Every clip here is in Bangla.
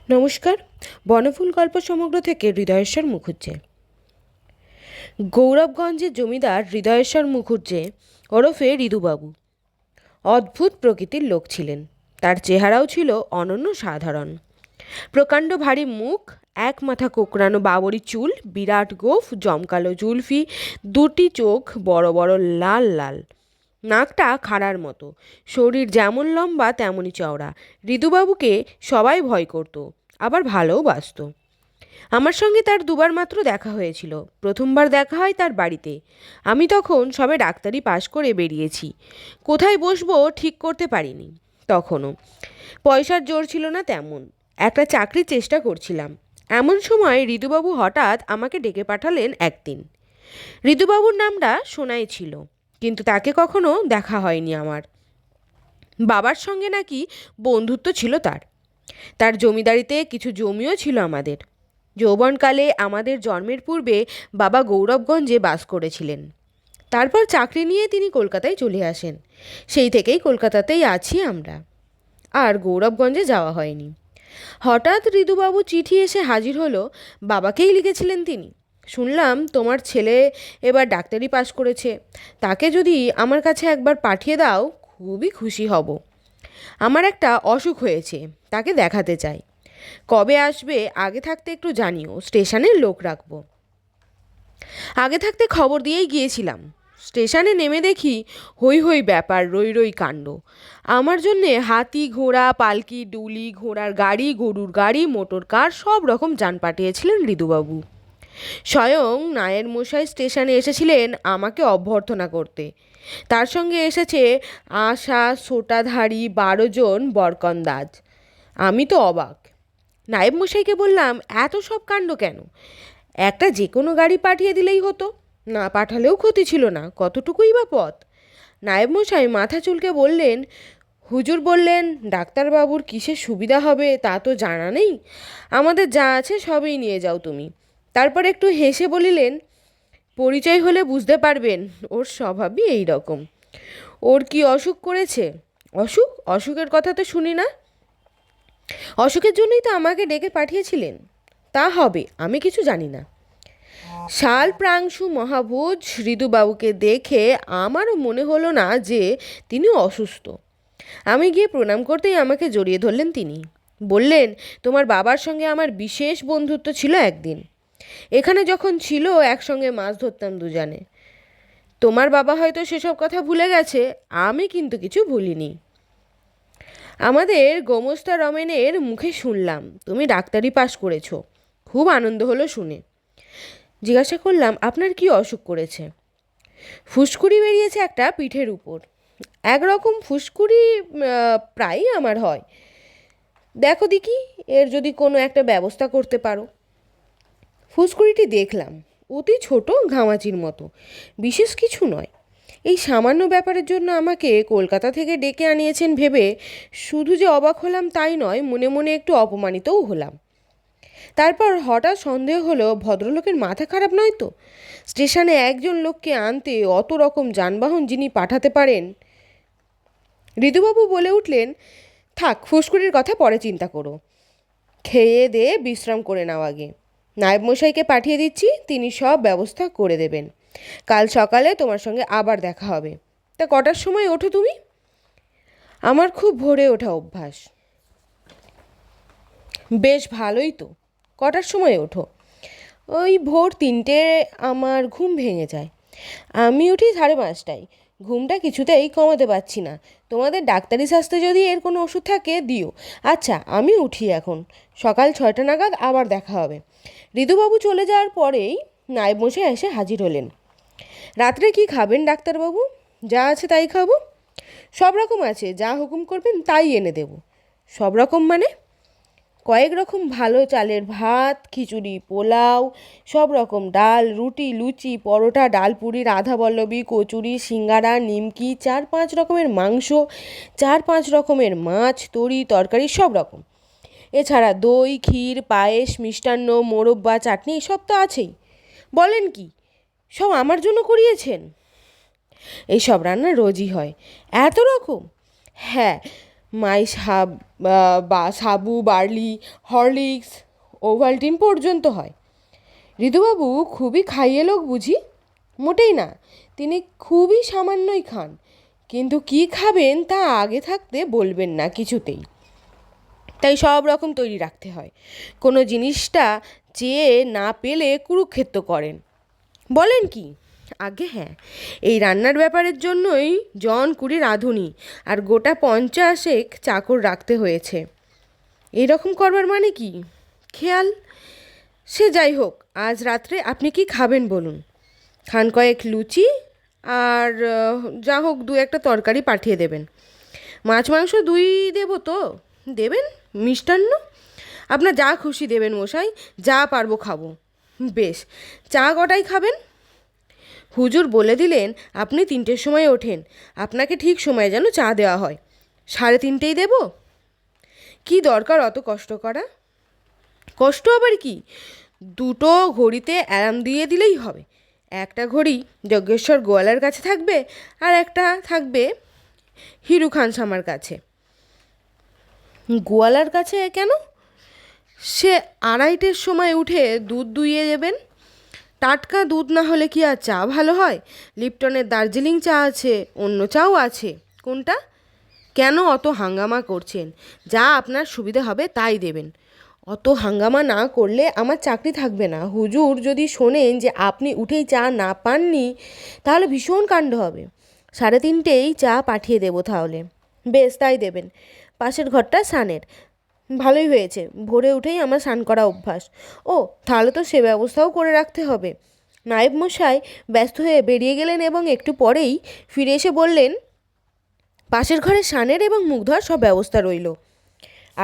নমস্কার। বনফুল গল্প সমগ্র থেকে হৃদয়েশ্বর মুখুজ্জে। গৌরবগঞ্জের জমিদার হৃদয়েশ্বর মুখুজ্জে ওরফে ঋদুবাবু অদ্ভুত প্রকৃতির লোক ছিলেন। তার চেহারাও ছিল অনন্য সাধারণ। প্রকাণ্ড ভারী মুখ, এক মাথা কোকড়ানো বাবরি চুল, বিরাট গোঁফ, জমকালো জুলফি, দুটি চোখ বড় বড় লাল লাল, নাকটা খাড়ার মতো, শরীর যেমন লম্বা তেমনই চওড়া। ঋদুবাবুকে সবাই ভয় করত, আবার ভালোও বাসত। আমার সঙ্গে তার দুবার মাত্র দেখা হয়েছিল। প্রথমবার দেখা হয় তার বাড়িতে। আমি তখন সবে ডাক্তারি পাশ করে বেরিয়েছি। কোথায় বসবো ঠিক করতে পারিনি তখনও। পয়সার জোর ছিল না তেমন। একটা চাকরির চেষ্টা করছিলাম। এমন সময় ঋদুবাবু হঠাৎ আমাকে ডেকে পাঠালেন একদিন। ঋদুবাবুর নামটা শোনাই ছিল, কিন্তু তাকে কখনো দেখা হয়নি আমার। বাবার সঙ্গে নাকি বন্ধুত্ব ছিল তার। তার জমিদারিতে কিছু জমিও ছিল আমাদের। যৌবনকালে আমাদের জন্মের পূর্বে বাবা গৌরবগঞ্জে বাস করেছিলেন। তারপর চাকরি নিয়ে তিনি কলকাতায় চলে আসেন। সেই থেকেই কলকাতাতেই আছি আমরা, আর গৌরবগঞ্জে যাওয়া হয়নি। হঠাৎ ঋদুবাবু চিঠি এসে হাজির হলো। বাবাকেই লিখেছিলেন তিনি। শুনলাম তোমার ছেলে এবার ডাক্তারি পাশ করেছে, তাকে যদি আমার কাছে একবার পাঠিয়ে দাও খুবই খুশি হব। আমার একটা অসুখ হয়েছে, তাকে দেখাতে চাই। কবে আসবে আগে থাকতে একটু জানিও, স্টেশনের লোক রাখবো। আগে থাকতে খবর দিয়েই গিয়েছিলাম। স্টেশনে নেমে দেখি হই হই ব্যাপার, রই রই কাণ্ড। আমার জন্যে হাতি, ঘোড়া, পালকি, ডুলি, ঘোড়ার গাড়ি, গরুর গাড়ি, মোটর কার সব রকম যান পাঠিয়েছিলেন ঋদুবাবু। স্বয়ং নায়ের মশাই স্টেশনে এসেছিলেন আমাকে অভ্যর্থনা করতে। তার সঙ্গে এসেছে আশা, সোটাধারী 12 জন বরকন্দাজ। আমি তো অবাক। নায়েব মশাইকে বললাম, এত সব কাণ্ড কেন? একটা যে কোনো গাড়ি পাঠিয়ে দিলেই হতো, না পাঠালেও ক্ষতি ছিল না, কতটুকুই বা পথ। নায়েব মশাই মাথা চুলকে বললেন, হুজুর বললেন ডাক্তারবাবুর কিসের সুবিধা হবে তা তো জানা নেই, আমাদের যা আছে সবই নিয়ে যাও তুমি। তারপর একটু হেসে বলিলেন, পরিচয় হলে বুঝতে পারবেন, ওর স্বভাবই এই রকম। ওর কি অসুখ করেছে? অসুখের কথা তো শুনি না। অসুখের জন্যই তো আমাকে ডেকে পাঠিয়েছিলেন। তা হবে, আমি কিছু জানি না। শাল প্রাংশু মহাভোজ ঋদুবাবুকে দেখে আমারও মনে হলো না যে তিনি অসুস্থ। আমি গিয়ে প্রণাম করতেই আমাকে জড়িয়ে ধরলেন তিনি। বললেন, তোমার বাবার সঙ্গে আমার বিশেষ বন্ধুত্ব ছিল একদিন। এখানে যখন ছিল একসঙ্গে মাছ ধরতাম দুজনে। তোমার বাবা হয়তো সেসব কথা ভুলে গেছে, আমি কিন্তু কিছু ভুলিনি। আমাদের গোমস্তা রমেনের মুখে শুনলাম তুমি ডাক্তারি পাশ করেছো। খুব আনন্দ হলো শুনে। জিজ্ঞাসা করলাম, আপনার কি অসুখ করেছে? ফুসকুড়ি বেরিয়েছে একটা পিঠের উপর। একরকম ফুসকুড়ি প্রায়ই আমার হয়। দেখো দেখি এর যদি কোনো একটা ব্যবস্থা করতে পারো। ফুসকুড়িটি দেখলাম, অতি ছোট, ঘামাচির মতো, বিশেষ কিছু নয়। এই সামান্য ব্যাপারের জন্য আমাকে কলকাতা থেকে ডেকে আনিয়েছেন ভেবে শুধু যে অবাক হলাম তাই নয়, মনে মনে একটু অপমানিতও হলাম। তারপর হঠাৎ সন্দেহ হলো, ভদ্রলোকের মাথা খারাপ নয় তো? স্টেশনে একজন লোককে আনতে অত রকম যানবাহন যিনি পাঠাতে পারেন। ঋদুবাবু বলে উঠলেন, থাক, ফুসকুড়ির কথা পরে চিন্তা করো, খেয়ে দিয়ে বিশ্রাম করে নাও আগে। নায়েব মশাইকে পাঠিয়ে দিচ্ছি, তিনি সব ব্যবস্থা করে দেবেন। কাল সকালে তোমার সঙ্গে আবার দেখা হবে। তা কটার সময় ওঠো তুমি? আমার খুব ভোরে ওঠা অভ্যাস। বেশ ভালোই তো। কটার সময় ওঠো? ওই ভোর 3টে আমার ঘুম ভেঙে যায়। আমি উঠি 5:30টায়। ঘুমটা কিছুতেই কমাতে পারছি না। তোমাদের ডাক্তারি শাস্ত্রে যদি এর কোনো ওষুধ থাকে দিও। আচ্ছা, আমি উঠি এখন। সকাল 6টা নাগাদ আবার দেখা হবে। ঋদুবাবু চলে যাওয়ার পরেই নায়েব মশাই এসে হাজির হলেন। রাত্রে কি খাবেন ডাক্তারবাবু? যা আছে তাই খাবো। সব রকম আছে, যা হুকুম করবেন তাই এনে দেব। সব রকম মানে? কয়েক রকম ভালো চালের ভাত, খিচুড়ি, পোলাও, সব রকম ডাল, রুটি, লুচি, পরোটা, ডালপুরি, রাধাবল্লভী, কচুরি, সিঙ্গারা, নিমকি, 4-5 রকমের মাংস, 4-5 রকমের মাছ, তরি তরকারি সব রকম। এছাড়া দই, ক্ষীর, পায়েস, মিষ্টান্ন, মোরব্বা, চাটনি সব তো আছেই। বলেন কি, সব আমার জন্য করিয়েছেন? এইসব রান্না রোজই হয়। এত রকম? হ্যাঁ, বা সাবু, বার্লি, হরলিক্স, ওভালটিন পর্যন্ত হয়। ঋতুবাবু খুবই খাইয়ে লোক বুঝি? মোটেই না, তিনি খুবই সামান্যই খান, কিন্তু কি খাবেন তা আগে থাকতে বলবেন না কিছুতেই। তাই সব রকম তৈরি রাখতে হয়। কোনো জিনিসটা চেয়ে না পেলে কুরুক্ষেত্র করেন। বলেন কি? আগে হ্যাঁ, এই রান্নার ব্যাপারের জন্যই 20 রাঁধুনি আর গোটা 50 চাকর রাখতে হয়েছে। এইরকম করবার মানে কি? খেয়াল। সে যাই হোক, আজ রাত্রে আপনি কি খাবেন বলুন? খান কয়েক লুচি আর যা হোক 2-1 তরকারি পাঠিয়ে দেবেন। মাছ মাংস 2 দেবো তো? দেবেন। মিষ্টান্ন আপনার যা খুশি দেবেন মশাই, যা পারবো খাবো। বেশ, চা কটাই খাবেন? হুজুর বলে দিলেন আপনি 3টের সময় ওঠেন, আপনাকে ঠিক সময়ে যেন চা দেওয়া হয়। 3:30 দেব? কি দরকার অত কষ্ট করা? কষ্ট আবার কি? 2টো ঘড়িতে অ্যালার্ম দিয়ে দিলেই হবে। একটা ঘড়ি যজ্ঞেশ্বর গোয়ালার কাছে থাকবে, আর একটা থাকবে হিরু খানসামার কাছে। গোয়ালার কাছে কেন? সে 2:30-টের সময় উঠে দুধ দুইয়ে দেবেন। টাটকা দুধ না হলে কি আর চা ভালো হয়? লিপটনের দার্জিলিং চা আছে, অন্য চাও আছে। কোনটা? কেন অত হাঙ্গামা করছেন? যা আপনার সুবিধা হবে তাই দেবেন। অত হাঙ্গামা না করলে আমার চাকরি থাকবে না। হুজুর যদি শোনেন যে আপনি উঠেই চা না পাননি, তাহলে ভীষণ কাণ্ড হবে। 3:30টেই চা পাঠিয়ে দেবো তাহলে। বেশ, তাই দেবেন। পাশের ঘরটা স্নানের। ভালোই হয়েছে, ভোরে উঠেই আমার স্নান করা অভ্যাস। ও, তাহলে তো সে ব্যবস্থাও করে রাখতে হবে। নায়েব মশাই ব্যস্ত হয়ে বেরিয়ে গেলেন এবং একটু পরেই ফিরে এসে বললেন, পাশের ঘরে স্নানের এবং মুখ ধোয়ার সব ব্যবস্থা রইল।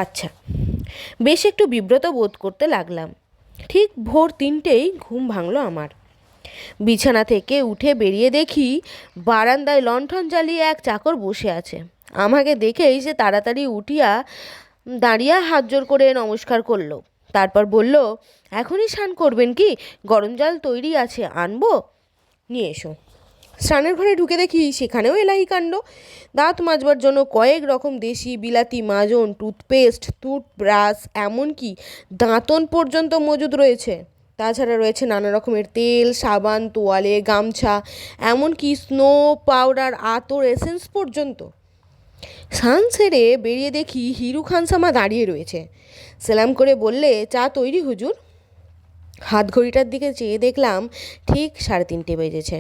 আচ্ছা। বেশ একটু বিব্রত বোধ করতে লাগলাম। ঠিক ভোর 3টেই ঘুম ভাঙল আমার। বিছানা থেকে উঠে বেরিয়ে দেখি বারান্দায় লণ্ঠন জ্বালিয়ে এক চাকর বসে আছে। আমাকে দেখেই সে তাড়াতাড়ি উঠিয়া দাঁড়িয়ে হাত জোর করে নমস্কার করলো। তারপর বলল, এখনই স্নান করবেন কি? গরম জল তৈরি আছে, আনবো? নিয়ে এসো। স্নানের ঘরে ঢুকে দেখি সেখানেও এলাহি কাণ্ড। দাঁত মাজবার জন্য কয়েক রকম দেশি বিলাতি মাজন, টুথপেস্ট, টুথব্রাশ, এমনকি দাঁতন পর্যন্ত মজুদ রয়েছে। তাছাড়া রয়েছে নানা রকমের তেল, সাবান, তোয়ালে, গামছা, এমনকি স্নো পাউডার, আতর, এসেন্স পর্যন্ত। স্নান সেরে বেরিয়ে দেখি হিরু খানসামা দাঁড়িয়ে রয়েছে। সেলাম করে বললে, চা তৈরি হুজুর? হাত ঘড়িটার দিকে চেয়ে দেখলাম ঠিক 3:30 বেজেছে।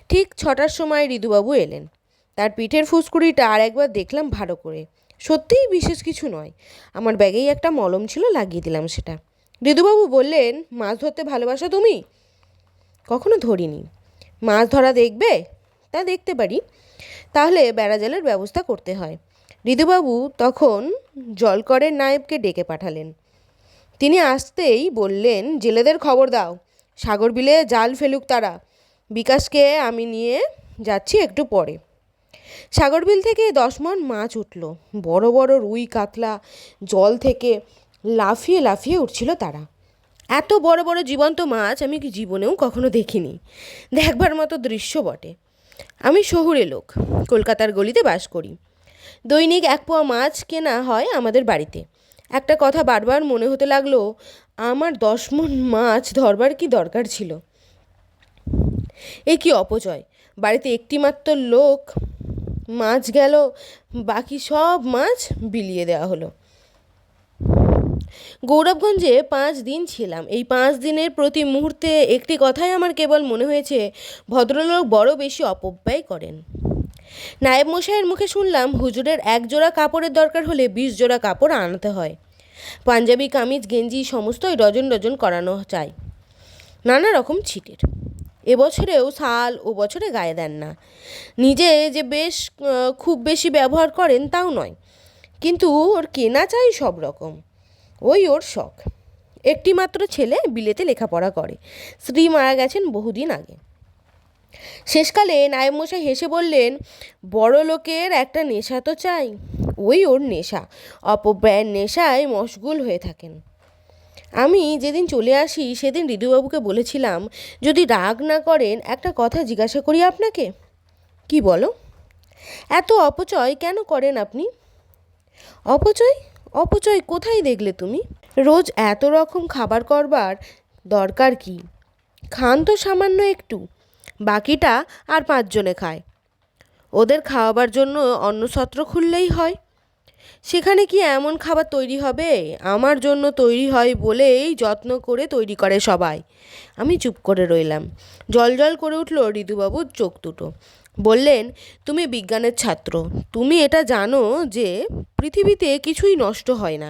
ঠিক 6টার সময় ঋতুবাবু এলেন। তার পিঠের ফুসকুড়িটা আর একবার দেখলাম ভালো করে। সত্যিই বিশেষ কিছু নয়। আমার ব্যাগেই একটা মলম ছিল, লাগিয়ে দিলাম সেটা। ঋতুবাবু বললেন, মাছ ধরতে ভালোবাসো তুমি? কখনো ধরিনি। মাছ ধরা দেখবে? তা দেখতে পারি। তাহলে বেড়াজালের ব্যবস্থা করতে হয়। ঋতুবাবু তখন জলকরের নায়েবকে ডেকে পাঠালেন। তিনি আসতেই বললেন, জেলেদের খবর দাও, সাগর বিলে জাল ফেলুক তারা। বিকাশকে আমি নিয়ে যাচ্ছি একটু পরে। সাগরবিল থেকে 10 মণ মাছ উঠল। বড় বড় রুই কাতলা জল থেকে লাফিয়ে লাফিয়ে উঠছিল তারা। এত বড় বড় জীবন্ত মাছ আমি কি জীবনেও কখনো দেখিনি। দেখবার মতো দৃশ্য বটে। আমি শহুরে লোক, কলকাতার গলিতে বাস করি। দৈনিক 1 পোয়া মাছ কেনা হয় আমাদের বাড়িতে। একটা কথা বারবার মনে হতে লাগলো, আমার 10 মণ মাছ ধরবার কি দরকার ছিল? এ কি অপচয়! বাড়িতে একটি মাত্র লোক মাছ গেল, বাকি সব মাছ বিলিয়ে দেওয়া হলো। গৌরবগঞ্জে 5 দিন ছিলাম। এই 5 দিনের প্রতি মুহূর্তে একটি কথাই আমার কেবল মনে হয়েছে, ভদ্রলোক বড় বেশি অপব্যয় করেন। নায়েব মশাইয়ের মুখে শুনলাম, হুজুরের 1 জোড়া কাপড়ের দরকার হলে 20 জোড়া কাপড় আনাতে হয়। পাঞ্জাবি, কামিজ, গেঞ্জি সমস্তই ডজন ডজন করানো চাই, নানা রকম ছিটের। এবছরেও শাল ও বছরে গায়ে দেন না। নিজে যে খুব বেশি ব্যবহার করেন তাও নয়, কিন্তু ওর কেনা চাই সব রকম। ওই ওর শখ। একটি মাত্র ছেলে বিলেতে লেখাপড়া করে। স্ত্রী মারা গেছেন বহুদিন আগে। শেষকালে নায়েব মশাই হেসে বললেন, বড় লোকের একটা নেশা তো চাই। ওই ওর নেশা। অপব্যয়ের নেশায় মশগুল হয়ে থাকেন। আমি যেদিন চলে আসি সেদিন ঋতুবাবুকে বলেছিলাম, যদি রাগ না করেন একটা কথা জিজ্ঞাসা করি আপনাকে। কি বলো? এত অপচয় কেন করেন আপনি? অপচয়? অপচয় কোথায় দেখলে তুমি? রোজ এত রকম খাবার করবার দরকার কি? খান তো সামান্য একটু, বাকিটা আর 5 জনে খায়। ওদের খাওয়াবার জন্য অন্নছত্র খুললেই হয়। সেখানে কি এমন খাবার তৈরি হবে? আমার জন্য তৈরি হয় বলেই যত্ন করে তৈরি করে সবাই। আমি চুপ করে রইলাম। জল করে উঠল ঋতুবাবুর চোখ দুটো। বললেন, তুমি বিজ্ঞানের ছাত্র, তুমি এটা জানো যে পৃথিবীতে কিছুই নষ্ট হয় না।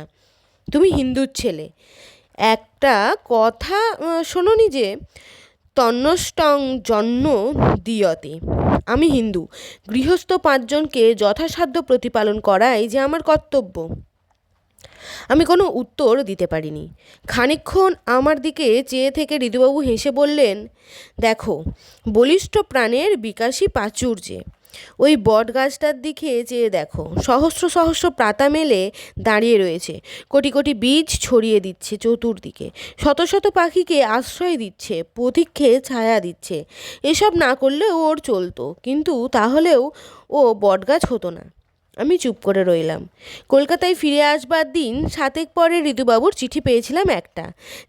তুমি হিন্দুর ছেলে, একটা কথা শোনোনি যে তন্নষ্টং জন্য দিয়তে। আমি হিন্দু, গৃহস্থ 5 জনকে যথাসাধ্য প্রতিপালন করাই যে আমার কর্তব্য। আমি কোনো উত্তর দিতে পারিনি। খানিকক্ষণ আমার দিকে চেয়ে থেকে ঋতুবাবু হেসে বললেন, দেখো, বলিষ্ঠ প্রাণের বিকাশী প্রাচুর্যে ওই বট গাছটার দিকে চেয়ে দেখো, সহস্র সহস্র পাতা মেলে দাঁড়িয়ে রয়েছে, কোটি কোটি বীজ ছড়িয়ে দিচ্ছে চতুর্দিকে, শত শত পাখিকে আশ্রয় দিচ্ছে, পথিককে ছায়া দিচ্ছে। এসব না করলেও ওর চলতো, কিন্তু তাহলেও ও বটগাছ হতো না। আমি চুপ করে রইলাম। কলকাতায় ফিরে আসবার দিন 7 পরে ঋতুবাবুর চিঠি পেয়েছিলাম একটা।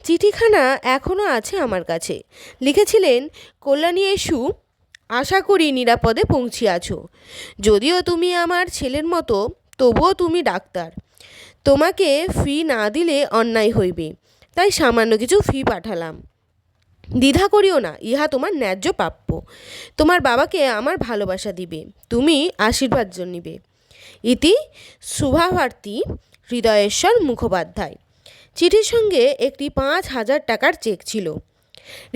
চিঠিখানা এখনও আছে আমার কাছে। লিখেছিলেন, কল্যাণী এসু, আশা করি নিরাপদে পৌঁছিয়াছ। যদিও তুমি আমার ছেলের মতো, তবুও তুমি ডাক্তার। তোমাকে ফি না দিলে অন্যায় হইবে, তাই সামান্য কিছু ফি পাঠালাম। দ্বিধা করিও না, ইহা তোমার ন্যায্য প্রাপ্য। তোমার বাবাকে আমার ভালোবাসা দিবে, তুমি আশীর্বাদ নিবে। ইতি শুভাভারতী হৃদয়েশ্বর মুখোপাধ্যায়। চিঠির সঙ্গে একটি 5,000 টাকার চেক ছিল।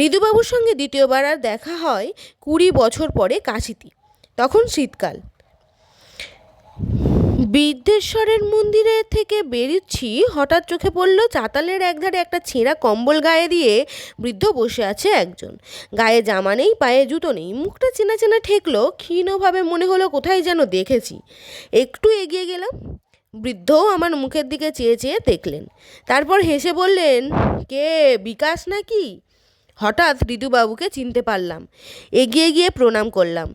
ঋতুবাবুর সঙ্গে দ্বিতীয়বার আর দেখা হয় 20 বছর পরে কাশীতে। তখন শীতকাল। বিদ্যেশ্বরের মন্দিরে থেকে বেরোচ্ছি, হঠাৎ চোখে পড়ল চাতালের একধারে একটা ছেঁড়া কম্বল গায়ে দিয়ে বৃদ্ধ বসে আছে একজন। গায়ে জামা নেই, পায়ে জুতো নেই, মুখটা চেনা চেনা ঠেকলো, ক্ষীণভাবে মনে হলো কোথায় যেন দেখেছি। একটু এগিয়ে গেলাম। বৃদ্ধও আমার মুখের দিকে চেয়ে চেয়ে দেখলেন, তারপর হেসে বললেন, কে, বিকাশ নাকি? হঠাৎ ঋতুবাবুকে চিনতে পারলাম। এগিয়ে গিয়ে প্রণাম করলাম।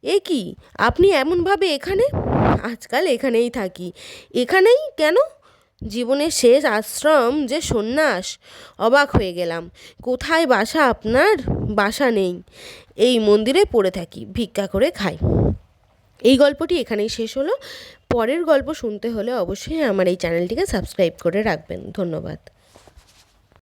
এ কি, আপনি এমনভাবে এখানে? আজকাল এখানেই থাকি। এখানেই কেন? জীবনের শেষ আশ্রম যে সন্ন্যাস। অবাক হয়ে গেলাম। কোথায় বাসা আপনার? বাসা নেই, এই মন্দিরে পড়ে থাকি, ভিক্ষা করে খাই। এই গল্পটি এখানেই শেষ হলো। পরের গল্প শুনতে হলে অবশ্যই আমার এই চ্যানেলটিকে সাবস্ক্রাইব করে রাখবেন। ধন্যবাদ।